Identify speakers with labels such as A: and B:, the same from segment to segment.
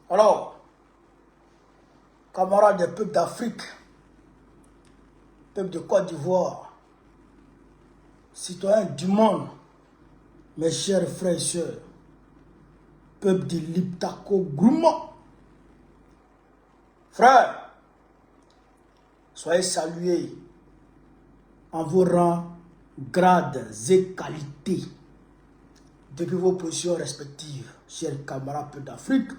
A: Alors, camarades des peuples d'Afrique, peuple de Côte d'Ivoire, citoyens du monde, mes chers frères et sœurs, peuple de l'Iptako Gourma, frères, soyez salués en vos rangs, grades et qualités depuis vos positions respectives, chers camarades peuples d'Afrique.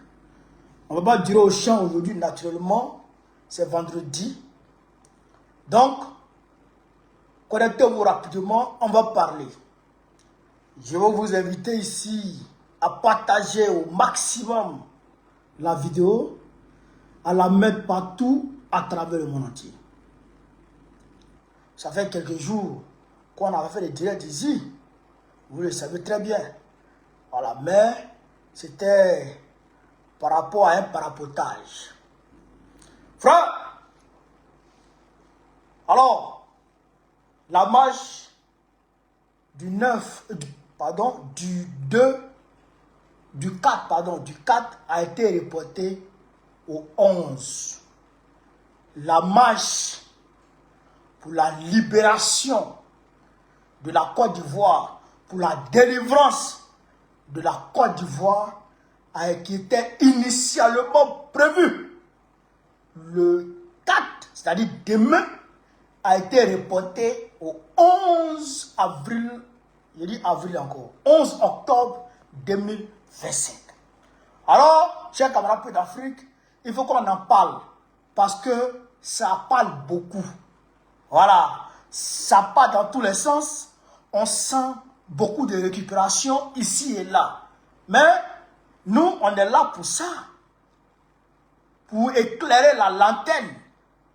A: On ne va pas durer au champ aujourd'hui naturellement, c'est vendredi. Donc, connectez-vous rapidement, on va parler. Je vais vous inviter ici à partager au maximum la vidéo, à la mettre partout à travers le monde entier. Ça fait quelques jours qu'on avait fait des directs ici, vous le savez très bien. Voilà, mais c'était par rapport à un parapotage. Frère, alors, la marche du 4 a été reportée au 11. La marche pour la libération de la Côte d'Ivoire, pour la délivrance de la Côte d'Ivoire, qui était initialement prévue le 4, c'est-à-dire demain, a été reporté au 11 avril, je dis avril encore, 11 octobre 2025. Alors, chers camarades d'Afrique, il faut qu'on en parle parce que ça parle beaucoup. Voilà, ça part dans tous les sens, on sent beaucoup de récupération ici et là. Mais nous, on est là pour ça, pour éclairer la lanterne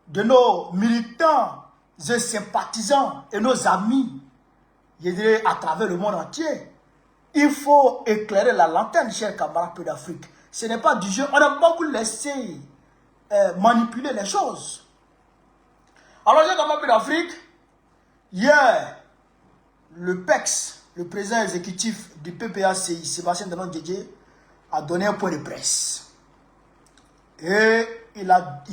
A: de nos militants et sympathisants et nos amis, je dirais à travers le monde entier. Il faut éclairer la lanterne, chers camarades d'Afrique. Ce n'est pas du jeu, on n'a pas vous laisser manipuler les choses. Alors, chers camarades d'Afrique, hier, le PEX, le président exécutif du PPACI, Sébastien Danon Didier, a donné un point de presse. Et il a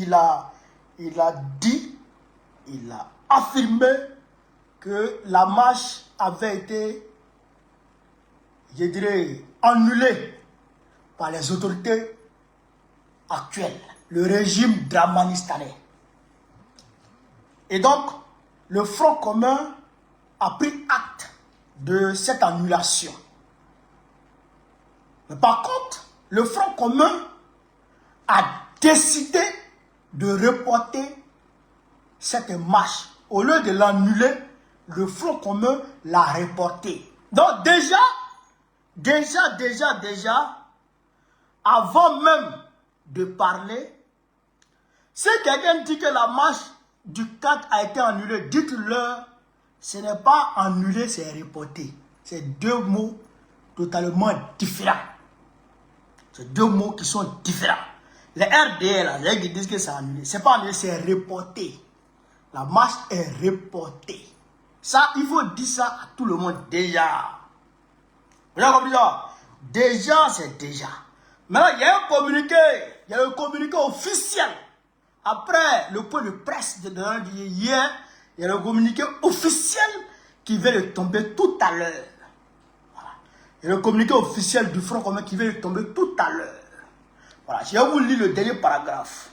A: affirmé que la marche avait été, je dirais, annulée par les autorités actuelles, le régime dramanistanais. Et donc, le Front commun a pris acte de cette annulation. Mais par contre, le Front commun a décidé de reporter cette marche. Au lieu de l'annuler, le Front commun l'a reporté. Donc déjà, avant même de parler, si quelqu'un dit que la marche du 4 a été annulée, dites-leur, ce n'est pas annulé, c'est reporté. C'est deux mots totalement différents. C'est deux mots qui sont différents. Les RDL, là, ils disent que c'est annulé. Ce n'est pas annulé, c'est reporté. La marche est reportée. Ça, il faut dire ça à tout le monde déjà. Vous avez compris ça? Déjà, c'est déjà. Maintenant, il y a un communiqué. Il y a un communiqué officiel. Après le point de presse de hier, il y a le communiqué officiel qui vient de tomber tout à l'heure. Voilà. Il y a le communiqué officiel du Front commun qui vient de tomber tout à l'heure. Voilà. Je vais vous lire le dernier paragraphe.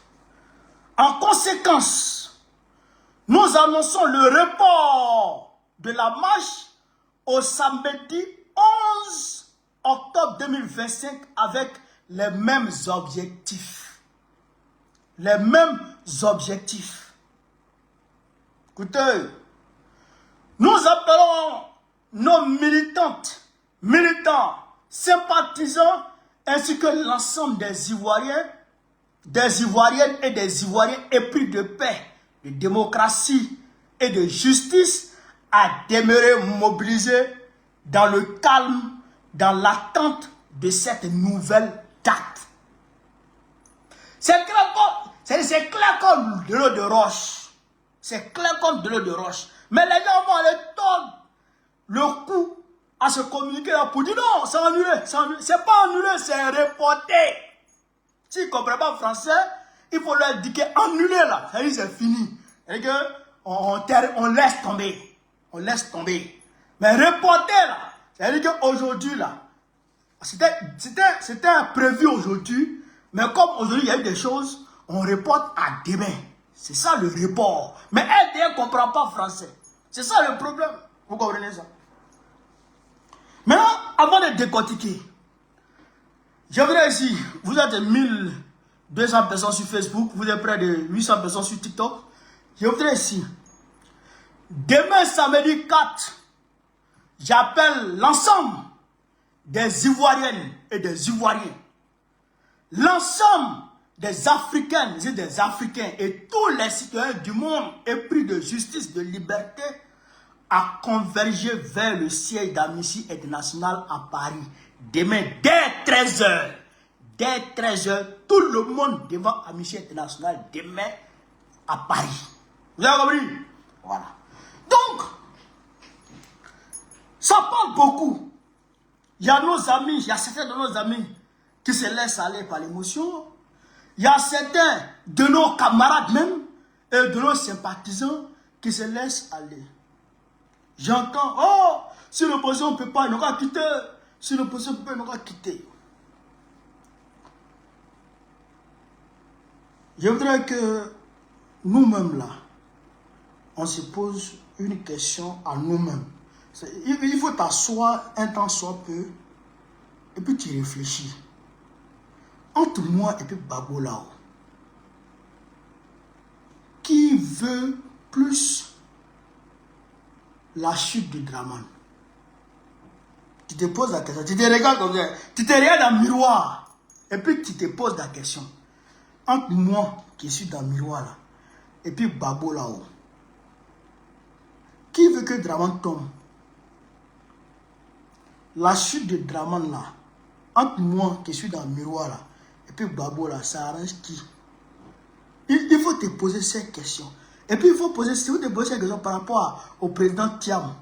A: En conséquence, nous annonçons le report de la marche au samedi 11 octobre 2025 avec les mêmes objectifs. Les mêmes objectifs. Écoutez, nous appelons nos militantes, militants, sympathisants, ainsi que l'ensemble des Ivoiriens, des Ivoiriennes et des Ivoiriens épris de paix, de démocratie et de justice à demeurer mobilisés dans le calme, dans l'attente de cette nouvelle date. C'est clair comme de l'eau de roche. C'est clair comme de l'eau de roche. Mais les gens vont aller tordre le coup à se communiquer là pour dire non, c'est annulé. C'est pas annulé, c'est reporté. S'ils ne comprennent pas français, il faut leur dire qu'annuler là, ça dit c'est fini. C'est-à-dire qu'on laisse tomber. On laisse tomber. Mais reporter là, c'est-à-dire qu'aujourd'hui là, c'était prévu aujourd'hui, mais comme aujourd'hui il y a eu des choses, on reporte à demain. C'est ça le report. Mais elle ne comprend pas français. C'est ça le problème. Vous comprenez ça? Maintenant, avant de décortiquer, je voudrais ici, vous êtes 1200 personnes sur Facebook, vous êtes près de 800 personnes sur TikTok. Je voudrais ici, demain samedi 4, j'appelle l'ensemble des Ivoiriennes et des Ivoiriens, l'ensemble des Africaines et des Africains et tous les citoyens du monde épris de justice, de liberté, à converger vers le siège d'Amnesty International à Paris. Demain, dès 13h. Dès 13h, tout le monde devant Amnesty International demain à Paris. Vous avez compris? Voilà. Donc, ça parle beaucoup. Il y a nos amis, il y a certains de nos amis qui se laissent aller par l'émotion. Il y a certains de nos camarades même et de nos sympathisants qui se laissent aller. J'entends, oh, si l'opposition ne peut pas, il n'aura qu'à quitter. Si l'opposition ne peut pas, il n'aura qu'à quitter. Je voudrais que nous-mêmes là, on se pose une question à nous-mêmes. Il faut t'asseoir un temps soit peu et puis tu réfléchis. Entre moi et puis Babo là-haut, qui veut plus la chute de Draman? Tu te poses la question, tu te regardes comme ça, tu te regardes dans le miroir et puis tu te poses la question. Entre moi qui suis dans le miroir là et puis Babo là-haut, qui veut que Draman tombe? La chute de Draman là, entre moi qui suis dans le miroir là et puis Babo là, ça arrange qui? Il faut te poser ces questions. Et puis il faut te poser ces questions par rapport au président Thiam.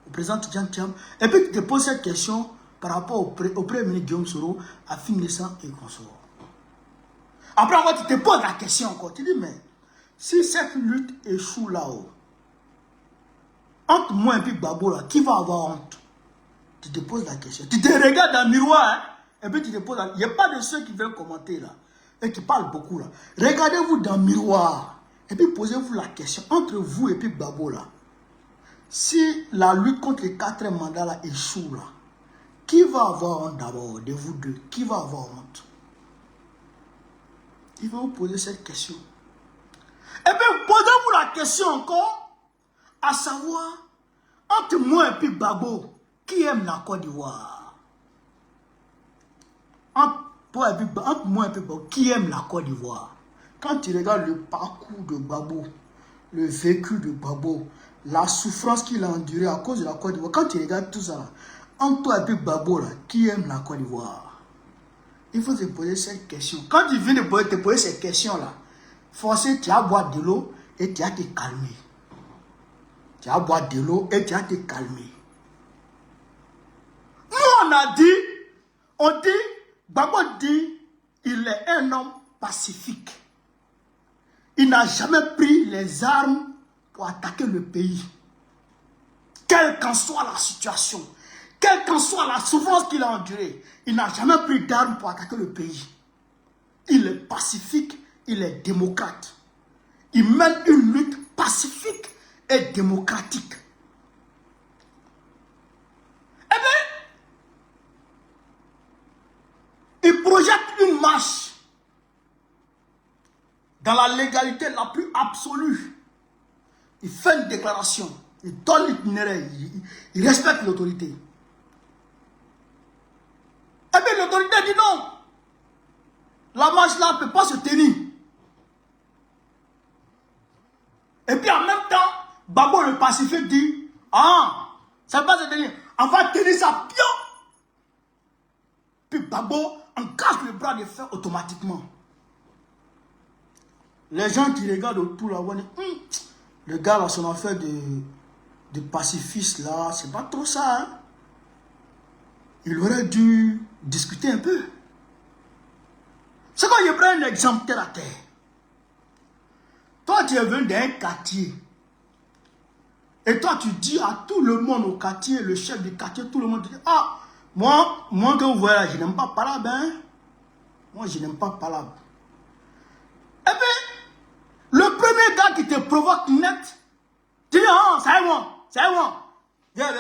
A: Au président Thiam. Et puis tu te poses cette question par rapport au premier ministre Guillaume Soro, à Fingessan et consort. Après encore, tu te poses la question encore. Tu dis, mais si cette lutte échoue là-haut, entre moi et puis Babo là, qui va avoir honte? Tu te poses la question. Tu te regardes dans le miroir, hein, et puis tu te poses la question. Il n'y a pas de ceux qui veulent commenter là, et qui parlent beaucoup là. Regardez-vous dans le miroir, et puis posez-vous la question, entre vous et puis Babo là, si la lutte contre les 4 mandats là échoue là, qui va avoir honte d'abord de vous deux? Qui va avoir honte? Il va vous poser cette question. Et puis posez-vous la question encore, à savoir, entre moi et puis Babo, qui aime la Côte d'Ivoire? Entre moi et puis Babo, qui aime la Côte d'Ivoire? Quand tu regardes le parcours de Babo, le vécu de Babo, la souffrance qu'il a endurée à cause de la Côte d'Ivoire, quand tu regardes tout ça, entre toi et puis Babo, là, qui aime la Côte d'Ivoire? Il faut te poser cette question. Quand tu viens de te poser cette question-là, forcément, tu vas boire de l'eau et tu vas te calmer. Tu vas boire de l'eau et tu vas te calmer. Nous, on dit, Babo dit, il est un homme pacifique. Il n'a jamais pris les armes pour attaquer le pays. Quelle qu'en soit la situation, quelle qu'en soit la souffrance qu'il a endurée, il n'a jamais pris d'armes pour attaquer le pays. Il est pacifique, il est démocrate. Il mène une lutte pacifique et démocratique. Eh bien, il projette une marche dans la légalité la plus absolue. Il fait une déclaration, il donne l'itinéraire, il respecte l'autorité. Eh bien, l'autorité dit non. La marche là ne peut pas se tenir. Et puis en même temps, Babo le pacifique dit, ah, ça ne peut pas se tenir. On va tenir ça bien. Puis Babo engage le bras de fer automatiquement. Les gens qui regardent autour là, vont dire, le gars là, son affaire de pacifiste là, c'est pas trop ça. Hein? Il aurait dû discuter un peu. C'est quand je prends un exemple terre à terre. Toi, tu es venu d'un quartier. Et toi, tu dis à tout le monde au quartier, le chef du quartier, tout le monde dit, ah, moi que vous voyez là, je n'aime pas palabre, hein. Moi, je n'aime pas palabre. Et puis, le premier gars qui te provoque net, tu dis, ah, c'est moi. Viens.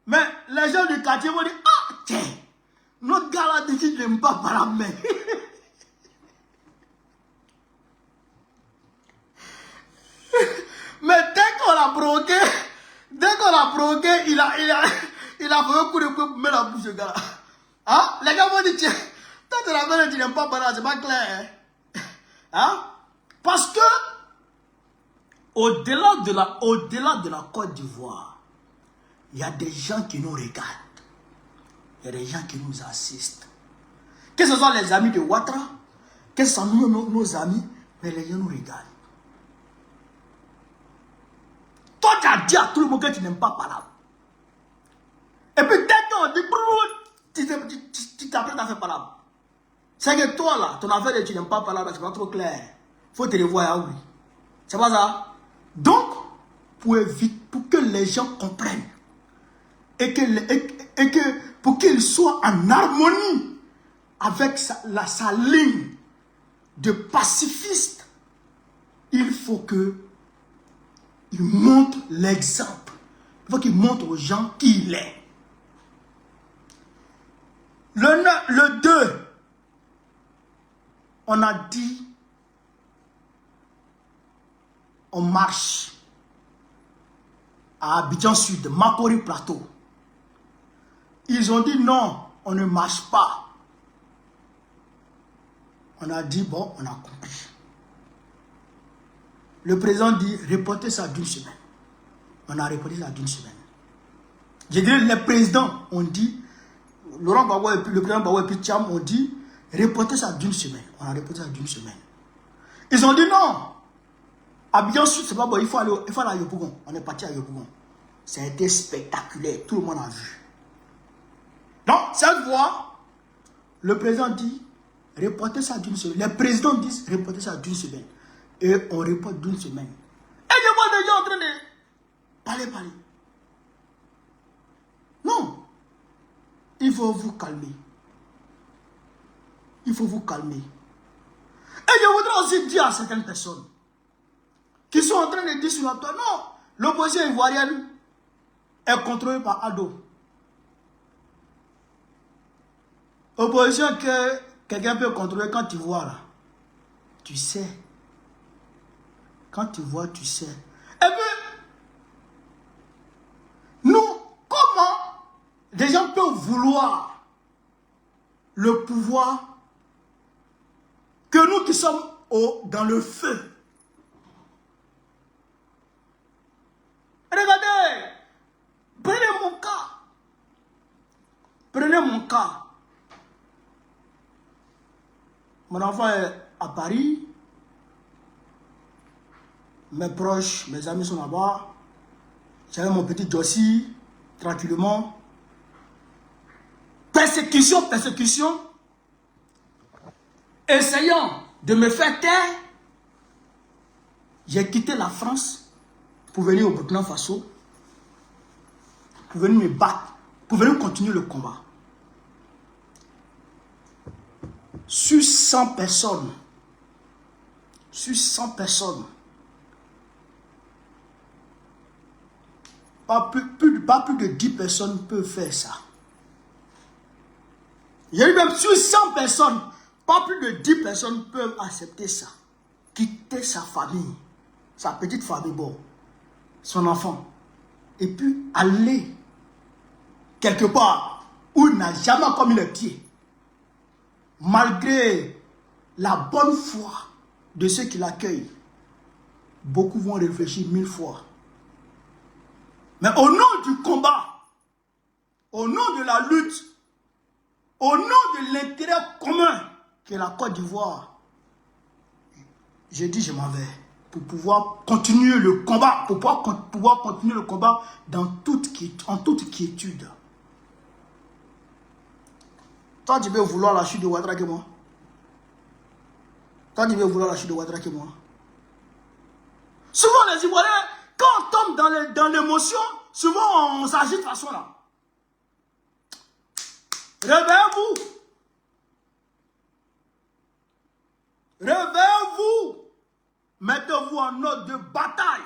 A: Mais les gens du quartier vont dire, ah, tiens, notre gars là dit qu'il n'aime pas palabre, mais... Mais dès qu'on l'a provoqué, il a fait un coup de poing pour mettre la bouche de gars. Hein? Les gars vont dire, tiens, toi tu la mère, tu n'aimes pas parler, c'est pas clair. Hein? Parce que, au-delà de la Côte d'Ivoire, il y a des gens qui nous regardent. Il y a des gens qui nous assistent. Que ce soit les amis de Ouattara, que ce soit nos amis, mais les gens nous regardent. Toi, tu as dit à tout le monde que tu n'aimes pas palabre. Et puis, dès qu'on dit, tu t'apprêtes à faire palabre. C'est que toi, là, ton affaire de tu n'aimes pas palabre, c'est pas trop clair. Il faut te revoir, oui. C'est pas ça? Donc, pour que les gens comprennent, pour qu'ils soient en harmonie avec sa ligne de pacifiste, il faut que il montre l'exemple. Il faut qu'il montre aux gens qui il est. Le 2, on a dit, on marche à Abidjan Sud, Makori Plateau. Ils ont dit non, on ne marche pas. On a dit bon, on a compris. Le président dit, reportez ça d'une semaine. On a reporté ça d'une semaine. Je dirais, les présidents ont dit, Laurent Gbagbo et puis le président Gbagbo et puis Tcham ont dit, reportez ça d'une semaine. On a reporté ça d'une semaine. Ils ont dit non. Abidjan Sud, c'est pas bon, il faut aller à Yopougon. On est parti à Yopougon. Ça a été spectaculaire, tout le monde a vu. Donc, cette fois, le président dit, reportez ça d'une semaine. Les présidents disent, reportez ça d'une semaine. Et on reporte d'une semaine. Et je vois des gens en train de parler. Non. Il faut vous calmer. Il faut vous calmer. Et je voudrais aussi dire à certaines personnes qui sont en train de dire sur la toile, non, l'opposition ivoirienne est contrôlée par Ado. Opposition que quelqu'un peut contrôler quand tu vois là. Tu sais. Quand tu vois, tu sais. Et puis, nous, comment des gens peuvent vouloir le pouvoir que nous qui sommes dans le feu? Regardez, prenez mon cas. Prenez mon cas. Mon enfant est à Paris. Mes proches, mes amis sont là-bas. J'avais mon petit Jossi, tranquillement. Persécution. Essayant de me faire taire, j'ai quitté la France pour venir au Burkina Faso, pour venir me battre, pour venir continuer le combat. Sur 100 personnes, pas plus de 10 personnes peuvent faire ça. Il y a eu même sur 100 personnes, pas plus de 10 personnes peuvent accepter ça. Quitter sa famille, sa petite famille, bon, son enfant, et puis aller quelque part où il n'a jamais commis le pied. Malgré la bonne foi de ceux qui l'accueillent, beaucoup vont réfléchir 1000 fois. Mais au nom du combat, au nom de la lutte, au nom de l'intérêt commun que la Côte d'Ivoire, j'ai dit je m'en vais pour pouvoir continuer le combat, pour pouvoir continuer le combat en toute quiétude. Toi, tu veux vouloir la chute de Ouattara que moi. Toi, tu veux vouloir la chute de Ouattara que moi. Souvent, les Ivoiriens, quand on tombe dans l'émotion, souvent, on s'agit de façon là. Réveillez-vous. Réveillez-vous. Mettez-vous en mode de bataille.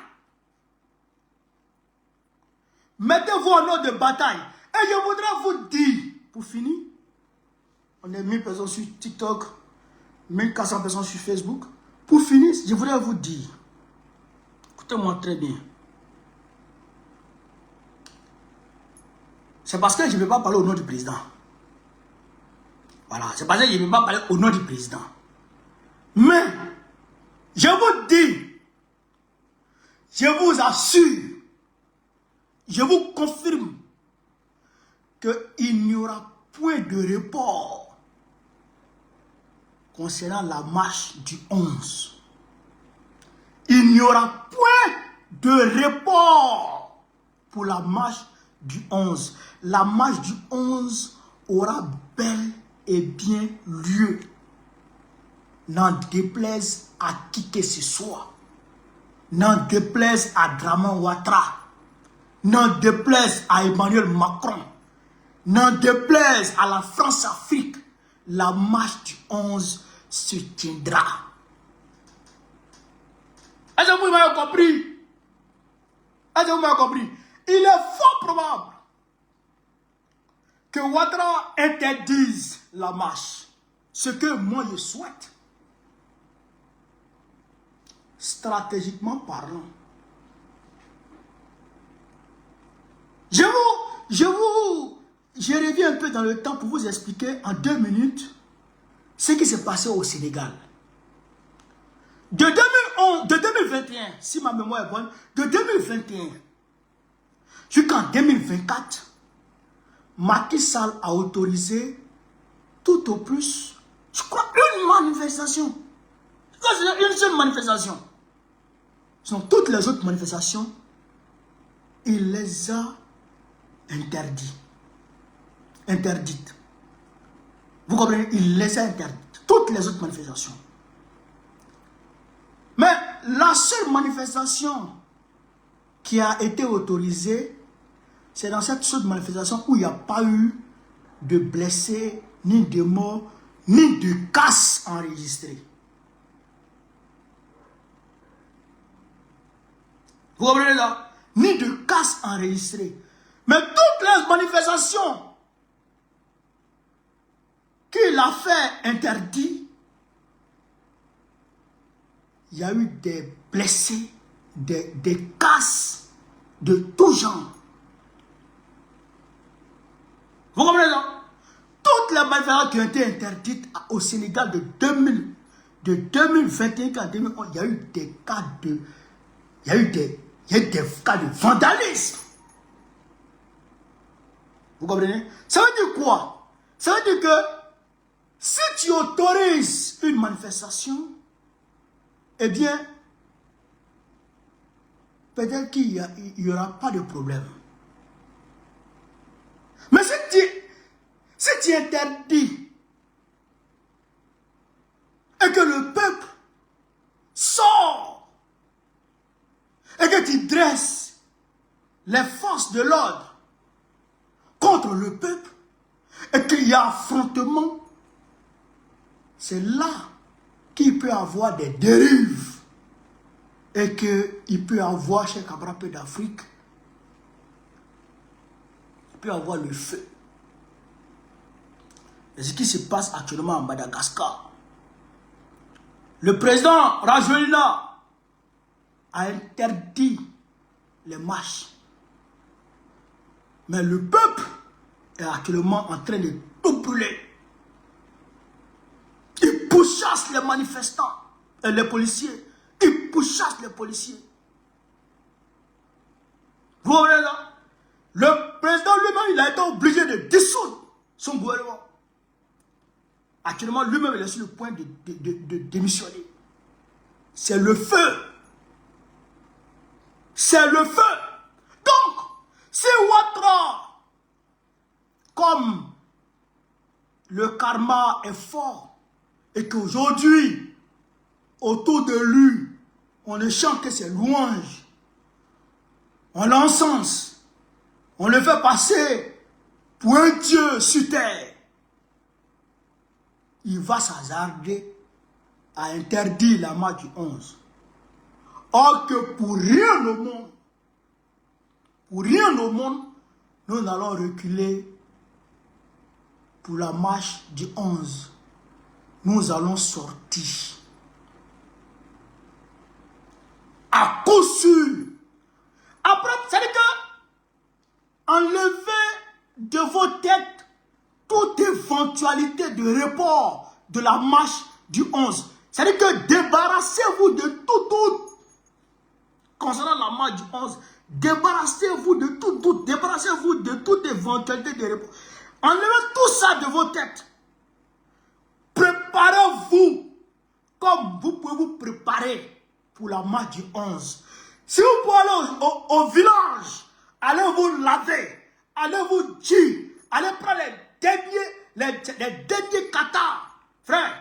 A: Mettez-vous en mode de bataille. Et je voudrais vous dire, pour finir, on est 1000 personnes sur TikTok, 1400 personnes sur Facebook. Pour finir, je voudrais vous dire, écoutez-moi très bien. C'est parce que je ne vais pas parler au nom du président. Voilà, c'est parce que je ne vais pas parler au nom du président. Mais, je vous dis, je vous assure, je vous confirme qu'il n'y aura point de report concernant la marche du 11. Il n'y aura point de report pour la marche du 11. La marche du 11 aura bel et bien lieu. N'en déplaise à qui que ce soit. N'en déplaise à Draman Ouattara. N'en déplaise à Emmanuel Macron. N'en déplaise à la France-Afrique. La marche du 11 se tiendra. Est-ce que vous m'avez compris? Est-ce que vous m'avez compris? Il est fort probable que Ouattara interdise la marche. Ce que moi je souhaite. Stratégiquement parlant. Je reviens un peu dans le temps pour vous expliquer en 2 minutes ce qui s'est passé au Sénégal. De 2021, si ma mémoire est bonne, de 2021 jusqu'en 2024, Macky Sall a autorisé tout au plus, je crois, une manifestation. C'est une seule manifestation. Sinon, toutes les autres manifestations, il les a interdites. Vous comprenez? Il les a interdites. Toutes les autres manifestations. Mais la seule manifestation qui a été autorisée, c'est dans cette seule manifestation où il n'y a pas eu de blessés, ni de morts, ni de casses enregistrées. Vous comprenez là? Ni de casse enregistrée. Mais toutes les manifestations qu'il a fait interdit, il y a eu des blessés, des casses de tout genre. Vous comprenez ça? Toutes les manifestations qui ont été interdites au Sénégal de 2021 à 2011, il y a eu des cas de... Il y a eu des cas de vandalisme. Vous comprenez? Ça veut dire quoi? Ça veut dire que si tu autorises une manifestation, eh bien, peut-être qu'il n'y aura pas de problème. Mais si tu interdis et que le peuple sort et que tu dresses les forces de l'ordre contre le peuple et qu'il y a affrontement, c'est là qu'il peut y avoir des dérives et qu'il peut y avoir chez Cabra Peu d'Afrique, il peut y avoir le feu. Et ce qui se passe actuellement en Madagascar, le président Rajoelina a interdit les marches. Mais le peuple est actuellement en train de tout brûler. Il pourchasse les manifestants et les policiers. Il pourchasse les policiers. Vous voyez là? Le président lui-même, il a été obligé de dissoudre son gouvernement. Actuellement, lui-même, il est sur le point de démissionner. C'est le feu. C'est le feu. Donc, c'est Ouattara, comme le karma est fort et qu'aujourd'hui, autour de lui, on ne chante que ses louanges. On l'encense. On le fait passer pour un Dieu sur terre. Il va s'hasarder à interdire la marche du 11. Or que pour rien au monde, nous allons reculer pour la marche du 11. Nous allons sortir. À coup sûr. Après, c'est-à-dire que enlevez de vos têtes toute éventualité de report de la marche du 11. C'est-à-dire que débarrassez-vous de tout concernant la marche du 11. Débarrassez-vous de tout doute, débarrassez-vous de toute éventualité de report. Enlevez tout ça de vos têtes. Préparez-vous comme vous pouvez vous préparer pour la marche du 11. Si vous pouvez aller au village, allez vous laver, allez vous dire, allez prendre les derniers cathares, frère,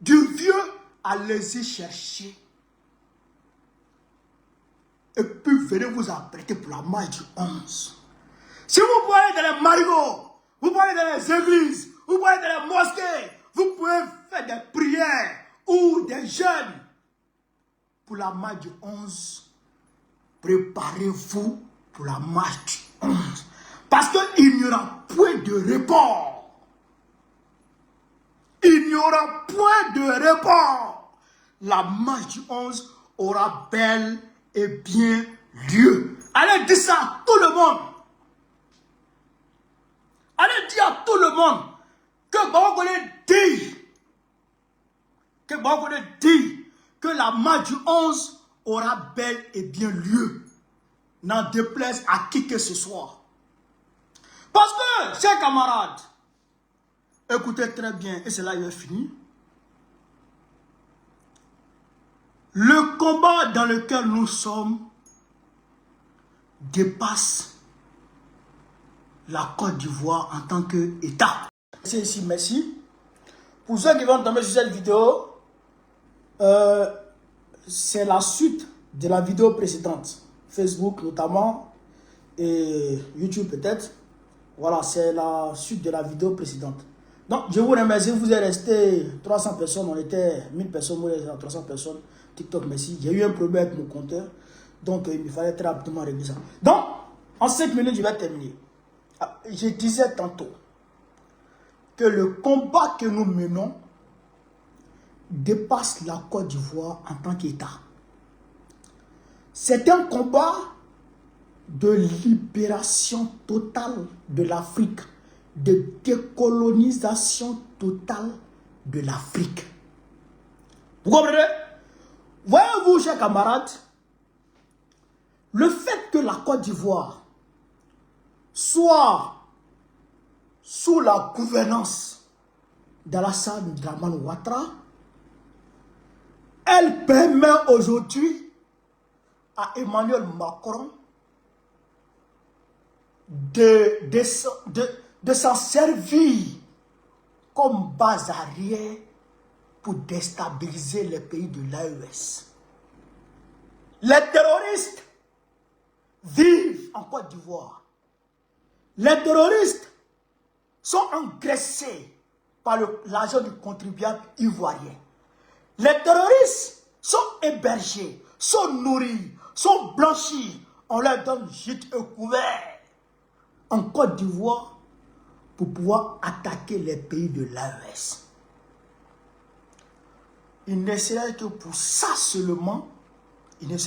A: du vieux, allez-y chercher. Et puis venez vous apprêter pour la marche du 11. Si vous pouvez aller dans les marigots, vous pouvez aller dans les églises, vous pouvez aller dans les mosquées, vous pouvez faire des prières ou des jeûnes. Pour la marche du 11, préparez-vous pour la marche du 11. Parce qu'il n'y aura point de report. Il n'y aura point de report. La marche du 11 aura bel et bien lieu. Allez dire ça à tout le monde. Allez dire à tout le monde que Bangolais dit que la marche du 11 aura bel et bien lieu. N'en déplaise à qui que ce soit. Parce que, chers camarades, écoutez très bien, et c'est là qu'il est fini. Le combat dans lequel nous sommes dépasse la Côte d'Ivoire en tant qu'État. C'est ici, merci. Pour ceux qui vont tomber sur cette vidéo, c'est la suite de la vidéo précédente. Facebook notamment, et YouTube peut-être. Voilà, c'est la suite de la vidéo précédente. Donc, je vous remercie, vous êtes resté 300 personnes, on était 1000 personnes, moi 300 personnes. TikTok, merci. J'ai eu un problème avec mon compteur, donc il me fallait très rapidement régler ça. Donc, en 5 minutes, je vais terminer. Je disais tantôt que le combat que nous menons dépasse la Côte d'Ivoire en tant qu'État. C'est un combat de libération totale de l'Afrique, de décolonisation totale de l'Afrique. Vous comprenez? Voyez-vous, chers camarades, le fait que la Côte d'Ivoire soit sous la gouvernance d'Alassane Dramane Ouattara, elle permet aujourd'hui à Emmanuel Macron de s'en servir comme base arrière pour déstabiliser les pays de l'AES. Les terroristes vivent en Côte d'Ivoire. Les terroristes sont engraissés par l'argent du contribuable ivoirien. Les terroristes sont hébergés, sont nourris, sont blanchis. On leur donne gîte et couvert en Côte d'Ivoire pour pouvoir attaquer les pays de l'AES. Il ne serait que pour ça seulement, les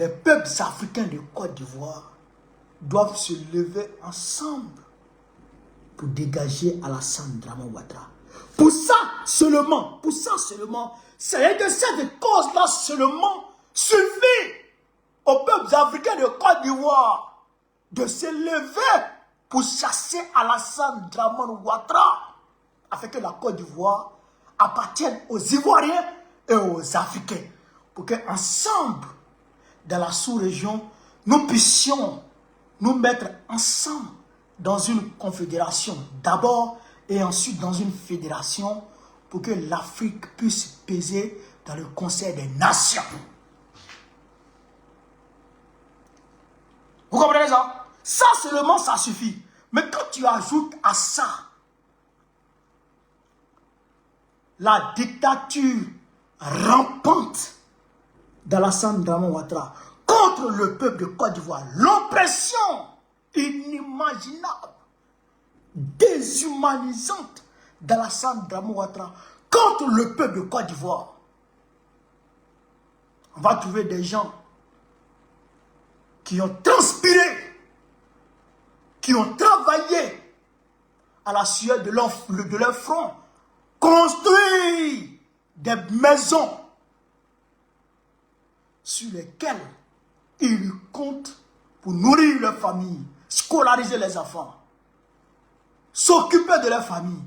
A: peuples africains de Côte d'Ivoire doivent se lever ensemble pour dégager Alassane Dramane Ouattara. Pour ça seulement, c'est que cette cause-là seulement suffit aux peuples africains de Côte d'Ivoire de se lever pour chasser Alassane Dramane Ouattara, afin que la Côte d'Ivoire appartienne aux Ivoiriens et aux Africains, pour qu'ensemble, dans la sous-région, nous puissions nous mettre ensemble dans une confédération d'abord et ensuite dans une fédération pour que l'Afrique puisse peser dans le Conseil des Nations. Vous comprenez ça? Ça seulement, ça suffit. Mais quand tu ajoutes à ça la dictature rampante d'Alassane Dramane Ouattara contre le peuple de Côte d'Ivoire, l'oppression inimaginable, déshumanisante d'Alassane Dramane Ouattara contre le peuple de Côte d'Ivoire, on va trouver des gens qui ont transpiré, qui ont travaillé à la sueur de leur front, construit des maisons sur lesquelles ils comptent pour nourrir leur famille, scolariser les enfants, s'occuper de leur famille.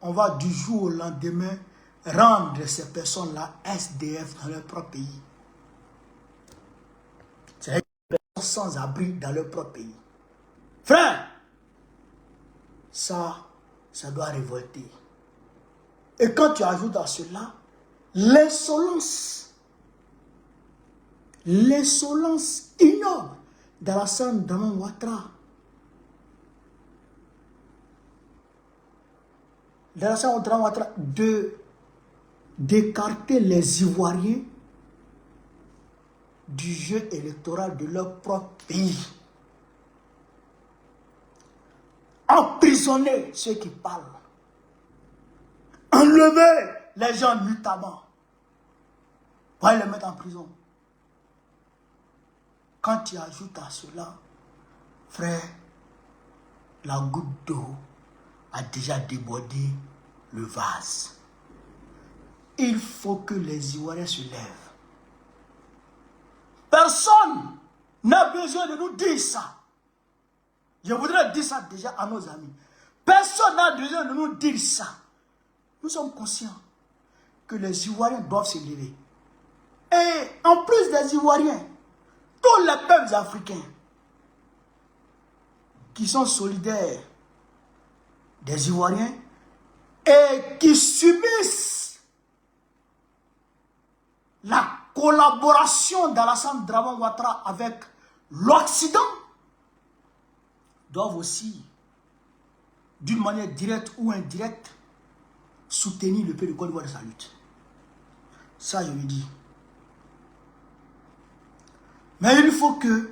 A: On va du jour au lendemain rendre ces personnes-là SDF dans leur propre pays. C'est des personnes sans abri dans leur propre pays. Frère, ça doit révolter. Et quand tu ajoutes à cela l'insolence ignoble d'Alassane Dramane Ouattara, d'écarter les Ivoiriens du jeu électoral de leur propre pays. Emprisonner ceux qui parlent. Enlever les gens nuitamment. Pour les mettre en prison. Quand tu ajoutes à cela, frère, la goutte d'eau a déjà débordé le vase. Il faut que les Ivoiriens se lèvent. Personne n'a besoin de nous dire ça. Je voudrais dire ça déjà à nos amis. Personne n'a besoin de nous dire ça. Nous sommes conscients que les Ivoiriens doivent se lever. Et en plus des Ivoiriens, tous les peuples africains qui sont solidaires des Ivoiriens et qui subissent la collaboration d'Alassane Dramane Ouattara avec l'Occident doivent aussi, d'une manière directe ou indirecte, soutenir le peuple de Côte d'Ivoire de sa lutte. Ça, je lui dis. Mais il faut que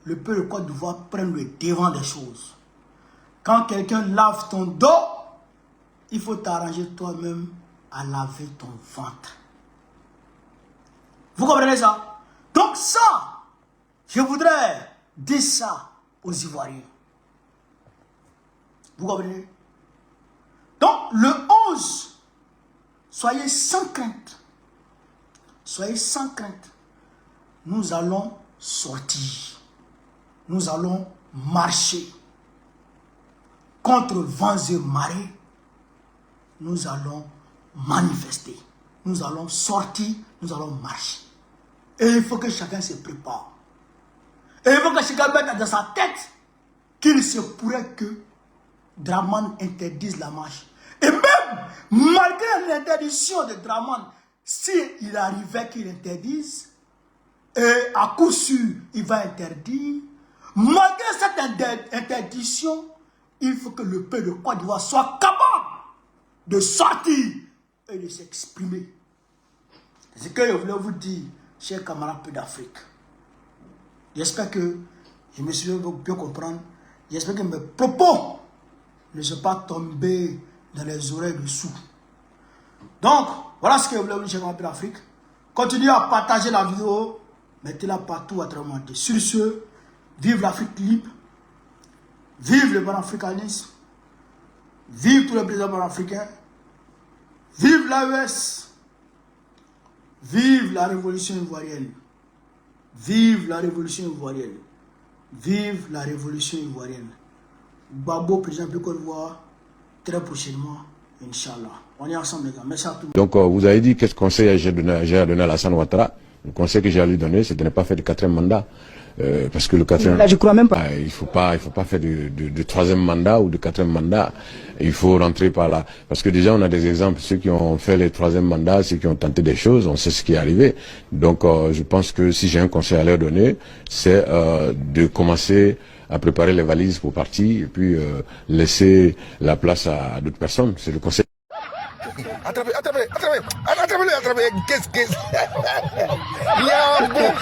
A: le peuple de Côte d'Ivoire prenne le devant des choses. Quand quelqu'un lave ton dos, il faut t'arranger toi-même à laver ton ventre. Vous comprenez ça? Donc ça, je voudrais dire ça aux Ivoiriens. Vous comprenez? Donc le 11, soyez sans crainte. Soyez sans crainte. Nous allons sortir. Nous allons marcher. Contre vents et marées, nous allons manifester. Nous allons sortir, nous allons marcher. Et il faut que chacun se prépare. Et il faut que chacun mette dans sa tête qu'il se pourrait que Dramane interdise la marche. Et même, malgré l'interdiction de Dramane, s'il arrivait qu'il interdise, et à coup sûr, il va interdire, malgré cette interdiction, il faut que le peuple de Côte d'Ivoire soit capable de sortir et de s'exprimer. C'est ce que je voulais vous dire, chers camarades peu d'Afrique. J'espère que je me suis bien comprendre. J'espère que mes propos ne sont pas tombés dans les oreilles de sourds. Donc, voilà ce que je voulais vous dire, chers camarades peu d'Afrique. Continuez à partager la vidéo. Mettez-la partout à travers le monde. Sur ce, vive l'Afrique libre. Vive le panafricanisme. Vive tous les présidents panafricains. Vive l'AES. Vive la révolution ivoirienne. Vive la révolution ivoirienne. Vive la révolution ivoirienne. Gbagbo, président de Côte d'Ivoire, très prochainement, Inch'Allah. On est ensemble, les gars. Merci à tout le monde.
B: Donc, vous avez dit quel conseil j'ai donné à Alassane Ouattara. Le conseil que j'ai à lui donner, c'est de ne pas faire de 4e mandat. parce que le quatrième...
C: Là, je crois même pas.
B: Il faut pas faire de troisième mandat ou de quatrième mandat. Il faut rentrer par là. Parce que déjà, on a des exemples, ceux qui ont fait les troisième mandats, ceux qui ont tenté des choses, on sait ce qui est arrivé. Donc, je pense que si j'ai un conseil à leur donner, c'est de commencer à préparer les valises pour partir et puis laisser la place à d'autres personnes. C'est le conseil.
D: Attrapez-le. Qu'est-ce Il y a un bon...